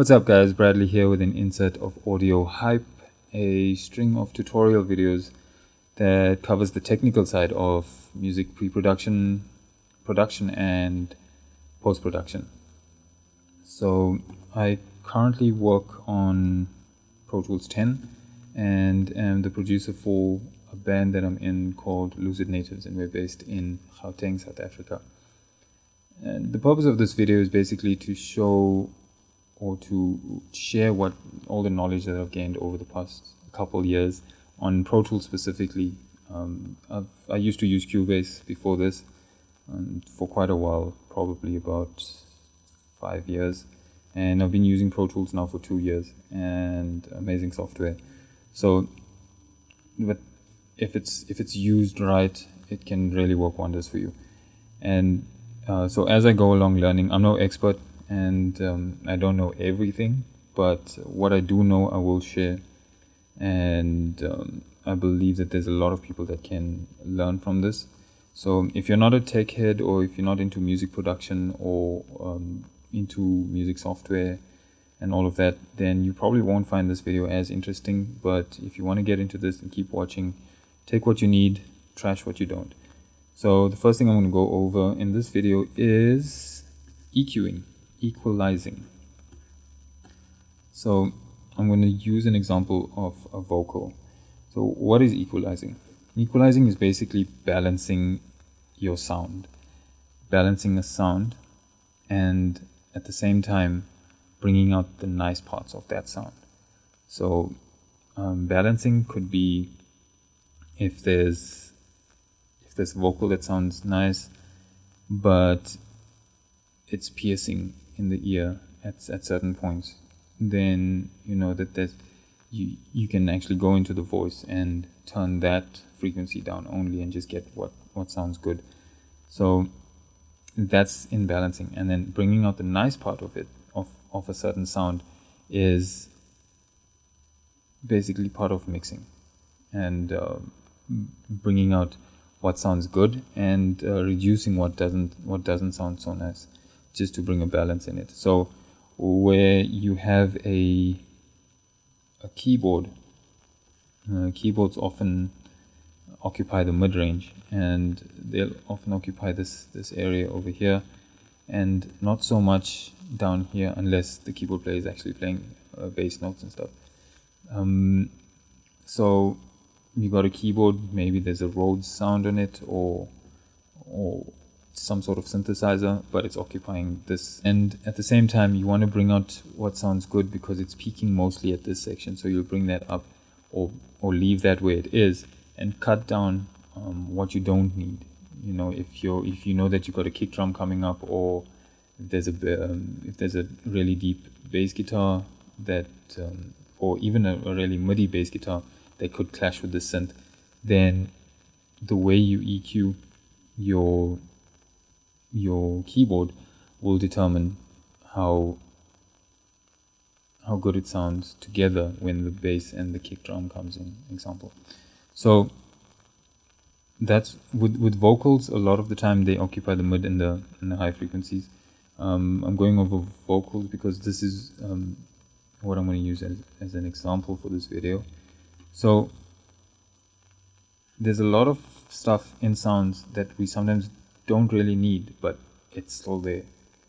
What's up guys, Bradley here with an insert of Audio Hype, a string of tutorial videos that covers the technical side of music pre-production, production and post-production. So I currently work on Pro Tools 10 and am the producer for a band that I'm in called Lucid Natives, and we're based in Gauteng, South Africa. And the purpose of this video is basically to show or to share all the knowledge that I've gained over the past couple years on Pro Tools specifically. I used to use Cubase before this for quite a while, probably about 5 years, and I've been using Pro Tools now for 2 years, and amazing software. So, but if it's used right, it can really work wonders for you. And so as I go along learning, I'm no expert, and I don't know everything, but what I do know I will share, and I believe that there's a lot of people that can learn from this. So if you're not a tech head, or if you're not into music production or into music software and all of that, then you probably won't find this video as interesting. But if you want to get into this and keep watching, take what you need, trash what you don't. So the first thing I'm going to go over in this video is EQing. Equalizing. So I'm going to use an example of a vocal. So what is equalizing? Equalizing is basically balancing your sound, balancing a sound, and at the same time bringing out the nice parts of that sound. So balancing could be if there's a vocal that sounds nice, but it's piercing in the ear at certain points, then you know that you can actually go into the voice and turn that frequency down only and just get what sounds good. So that's in balancing. And then bringing out the nice part of it, of a certain sound, is basically part of mixing and bringing out what sounds good and reducing what doesn't sound so nice, just to bring a balance in it. So where you have a keyboard, keyboards often occupy the mid-range, and they'll often occupy this area over here, and not so much down here unless the keyboard player is actually playing bass notes and stuff. So you got a keyboard, maybe there's a Rhodes sound on it, or some sort of synthesizer, but it's occupying this. And at the same time, you want to bring out what sounds good because it's peaking mostly at this section. So you'll bring that up, or leave that where it is, and cut down what you don't need. You know, if you know that you've got a kick drum coming up, or if there's a really deep bass guitar that, or even a really MIDI bass guitar that could clash with the synth, then the way you EQ your keyboard will determine how good it sounds together when the bass and the kick drum comes in, example. So that's with vocals. A lot of the time they occupy the mid and the high frequencies. I'm going over vocals because this is what I'm going to use as an example for this video. So there's a lot of stuff in sounds that we sometimes don't really need, but it's still there.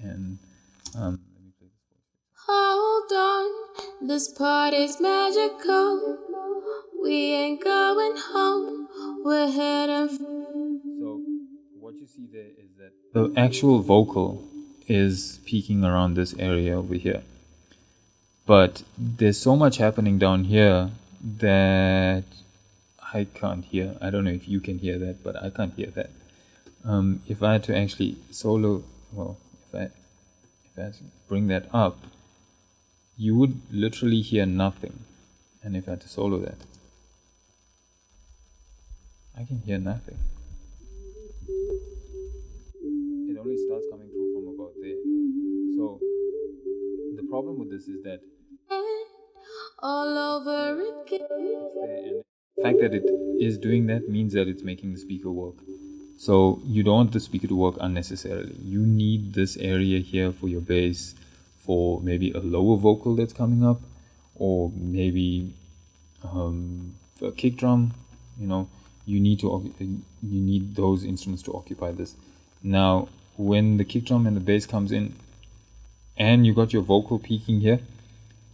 And let me play this. Hold on, this part is magical. We ain't going home, we're heading. So what you see there is that the actual vocal is peaking around this area over here, but there's so much happening down here that I can't hear. I don't know if you can hear that, but I can't hear that. If I had to actually solo, well, if I had to bring that up, you would literally hear nothing. And if I had to solo that, I can hear nothing. It only starts coming through from about there. So the problem with this is that all over again. And the fact that it is doing that means that it's making the speaker work. So you don't want the speaker to work unnecessarily. You need this area here for your bass, for maybe a lower vocal that's coming up, or maybe a kick drum. You need those instruments to occupy this. Now, when the kick drum and the bass comes in, and you got your vocal peaking here,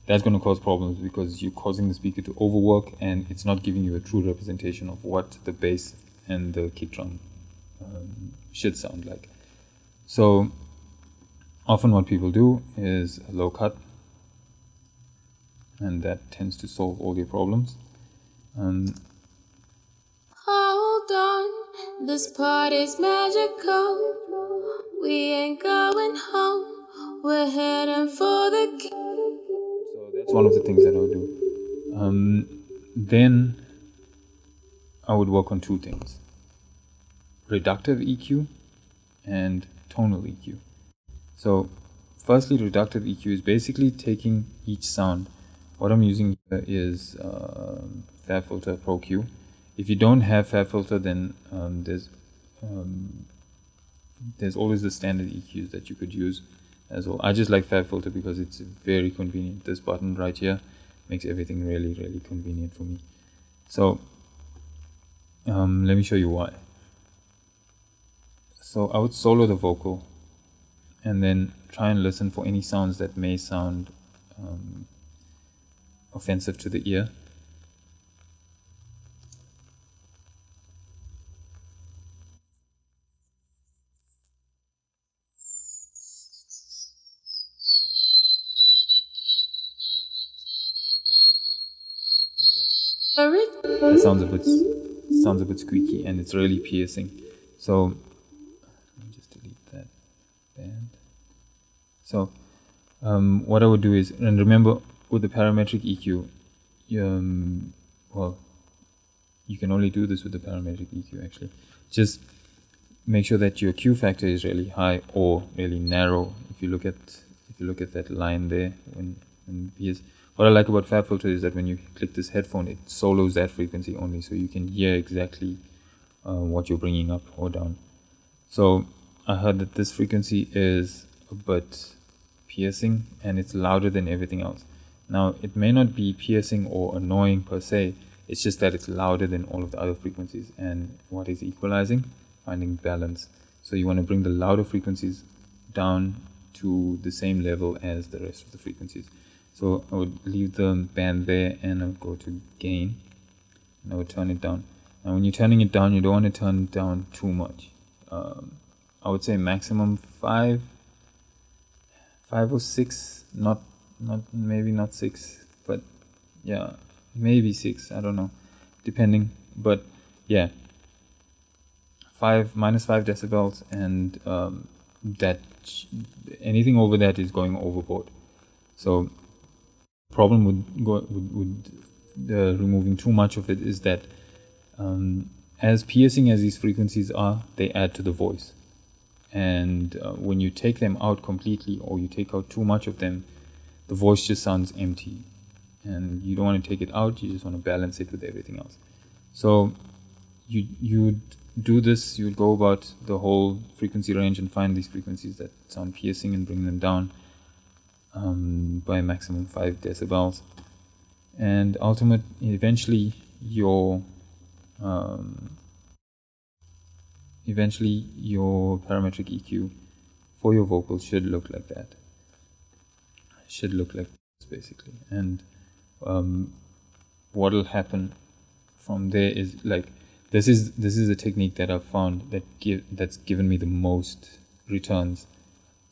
that's going to cause problems because you're causing the speaker to overwork, and it's not giving you a true representation of what the bass and the kick drum should sound like. So often what people do is a low cut, and that tends to solve all your problems. Hold on, this party's magical. We ain't going home, we're heading for the So that's one of the things that I would do. Then I would work on two things: reductive EQ and tonal EQ. So firstly, reductive EQ is basically taking each sound. What I'm using here is FabFilter Pro Q. If you don't have FabFilter, then there's always the standard EQs that you could use as well. I just like FabFilter because it's very convenient. This button right here makes everything really, really convenient for me. So let me show you why. So I would solo the vocal and then try and listen for any sounds that may sound offensive to the ear. It sounds a bit squeaky, and it's really piercing. So let me just delete that band. So what I would do is, and remember with the parametric EQ, well, you can only do this with the parametric EQ actually. Just make sure that your Q factor is really high or really narrow. If you look at that line there, what I like about FabFilter is that when you click this headphone, it solos that frequency only, so you can hear exactly what you're bringing up or down. So I heard that this frequency is a bit piercing, and it's louder than everything else. Now, it may not be piercing or annoying per se, it's just that it's louder than all of the other frequencies. And what is equalizing? Finding balance. So you want to bring the louder frequencies down to the same level as the rest of the frequencies. So I would leave the band there, and I would go to gain, and I would turn it down. Now when you're turning it down, you don't want to turn it down too much. I would say maximum 5 or 6, maybe not 6, but yeah, maybe 6, I don't know, depending. But yeah, minus 5 decibels, and that anything over that is going overboard. So problem with removing too much of it is that as piercing as these frequencies are, they add to the voice. And when you take them out completely, or you take out too much of them, the voice just sounds empty. And you don't want to take it out, you just want to balance it with everything else. So you do this, you go about the whole frequency range and find these frequencies that sound piercing and bring them down by maximum 5 decibels. And eventually your parametric EQ for your vocals should look like that. Should look like this basically. And what'll happen from there is, like, this is a technique that I've found that's given me the most returns.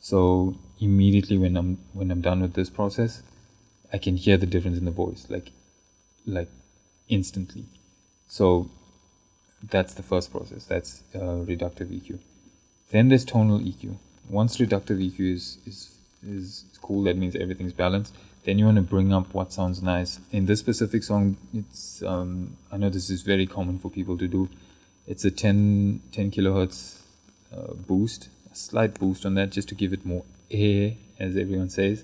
So immediately when I'm done with this process, I can hear the difference in the voice, like instantly. So that's the first process. That's reductive EQ. Then there's tonal EQ. Once reductive EQ is cool, that means everything's balanced. Then you want to bring up what sounds nice. In this specific song, it's I know this is very common for people to do. It's a 10 kilohertz boost, a slight boost on that, just to give it more air, as everyone says.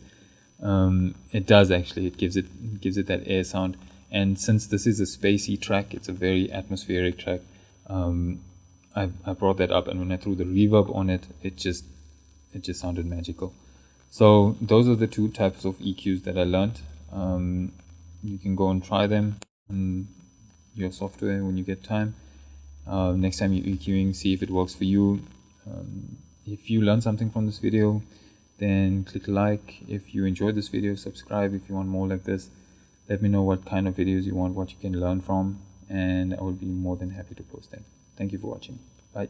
It does actually. It gives it that air sound. And since this is a spacey track, it's a very atmospheric track. I brought that up, and when I threw the reverb on it, it just sounded magical. So those are the two types of EQs that I learned. You can go and try them on your software when you get time. Next time you're EQing, see if it works for you. If you learned something from this video, then click like. If you enjoyed this video, subscribe if you want more like this. Let me know what kind of videos you want, what you can learn from, and I will be more than happy to post them. Thank you for watching. Bye.